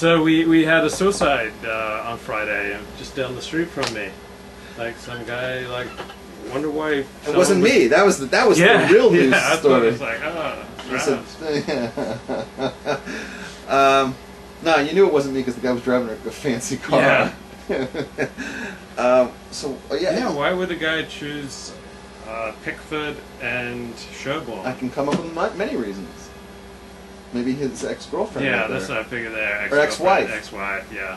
So we had a suicide on Friday, just down the street from me. Like some guy, like, wonder why. It wasn't me. That was the real news story. It was like, no, you knew it wasn't me because the guy was driving a fancy car. Yeah. Yeah. Why would a guy choose Pickford and Sherborne? I can come up with many reasons. Maybe his ex-girlfriend. Yeah, that's what I figured there. Or ex-wife. Ex-wife, yeah.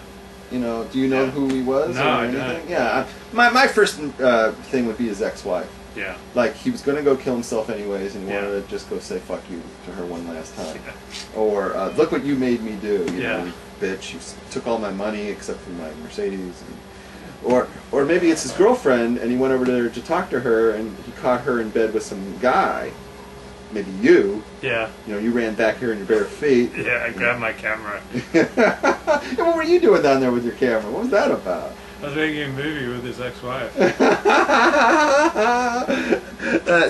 You know, do you know who he was? No, or I anything? don't. Yeah, my first thing would be his ex-wife. Yeah. Like, he was going to go kill himself anyways, and he Yeah. wanted to just go say fuck you to her one last time. Yeah. Or, look what you made me do, you Yeah. know, you bitch. You took all my money except for my Mercedes. Or maybe it's his girlfriend, and he went over there to talk to her, and he caught her in bed with some guy. Maybe you. Yeah. You know, you ran back here in your bare feet. Yeah, I grabbed my camera. And what were you doing down there with your camera? What was that about? I was making a movie with his ex-wife.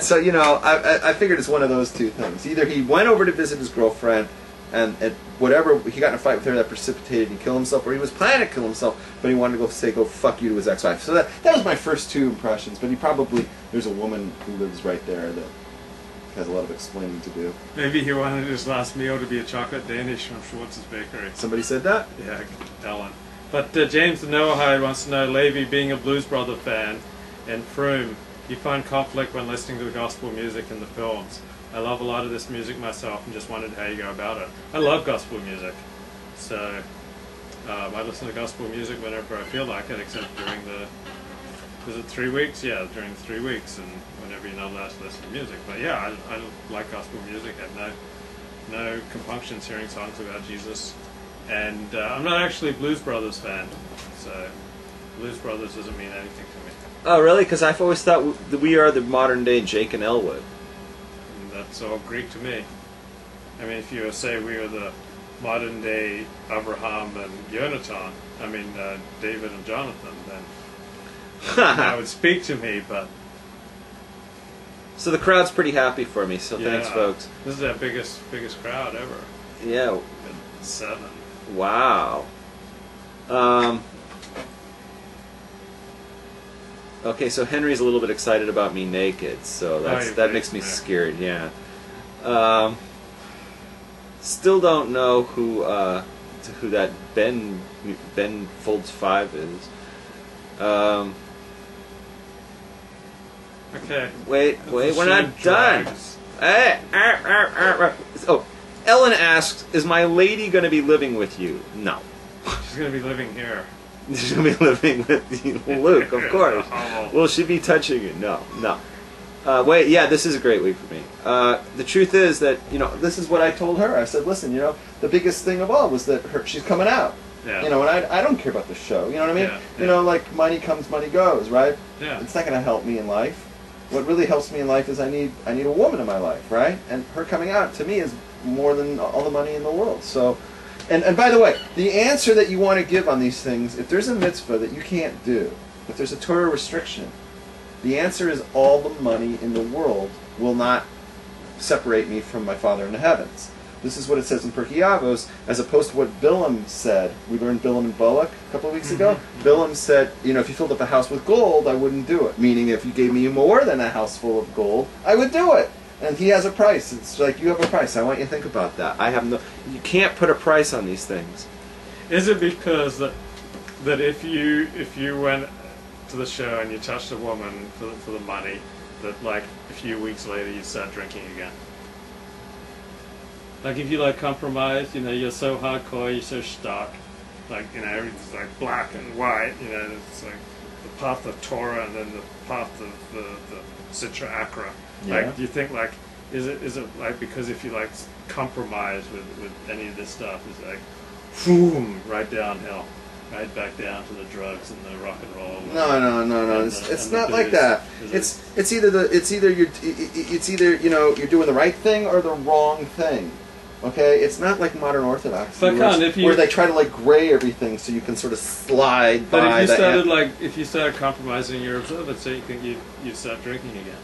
So, you know, I figured it's one of those two things. Either he went over to visit his girlfriend, and whatever, he got in a fight with her that precipitated him to kill himself, or he was planning to kill himself, but he wanted to go fuck you to his ex-wife. So that was my first two impressions, but there's a woman who lives right there that has a lot of explaining to do. Maybe he wanted his last meal to be a chocolate Danish from Schwartz's Bakery. Somebody said that? Yeah, Ellen. But James the Noahide wants to know, Levi being a Blues Brother fan, and Froome, you find conflict when listening to the gospel music in the films. I love a lot of this music myself and just wondered how you go about it. I love gospel music, so I listen to gospel music whenever I feel like it, except during is it 3 weeks? Yeah, during the 3 weeks, and whenever you're not allowed to listen to music. But yeah, I like gospel music. I have no compunctions hearing songs about Jesus. And I'm not actually a Blues Brothers fan, so Blues Brothers doesn't mean anything to me. Oh, really? Because I've always thought that we are the modern-day Jake and Elwood. And that's all Greek to me. I mean, if you say we are the modern-day Abraham and Jonathan, David and Jonathan, then that would speak to me, but... So the crowd's pretty happy for me, so yeah, thanks, folks. This is our biggest crowd ever. Yeah. 7. Wow. Okay, so Henry's a little bit excited about me naked, so that makes me scared. Yeah. Still don't know who that Ben Folds 5 is. Okay. Wait, we're not done. Hey, oh. Ellen asks, is my lady going to be living with you? No. She's going to be living here. She's going to be living with you, Luke, of course. Will she be touching you? No. Wait, yeah, this is a great week for me. The truth is that, you know, this is what I told her. I said, listen, you know, the biggest thing of all was that she's coming out. Yeah. You know, and I don't care about the show. You know what I mean? Yeah. You know, like, money comes, money goes, right? Yeah. It's not going to help me in life. What really helps me in life is I need a woman in my life, right? And her coming out, to me, is more than all the money in the world. So, and by the way, the answer that you want to give on these things, if there's a mitzvah that you can't do, if there's a Torah restriction, the answer is all the money in the world will not separate me from my Father in the heavens. This is what it says in Pirkei Avos, as opposed to what Bilam said. We learned Bilam and Balak a couple of weeks ago. Bilam said, you know, if you filled up a house with gold, I wouldn't do it. Meaning, if you gave me more than a house full of gold, I would do it. And he has a price. It's like, you have a price. I want you to think about that. You can't put a price on these things. Is it because that if you went to the show and you touched a woman for the money, that like a few weeks later you start drinking again? Like if you like compromise, you know, you're so hardcore, you're so stark, like, you know, everything's like black and white, you know, it's like the path of Torah and then the path of the Sitra Akra. Yeah. Like, do you think like, is it like because if you like compromise with any of this stuff, it's like, boom, right downhill, right back down to the drugs and the rock and roll. No. It's not like that. It's either you know, you're doing the right thing or the wrong thing. Okay, it's not like modern Orthodox, where they try to like gray everything so you can sort of slide by. But if you started compromising your observance, so you think you start drinking again.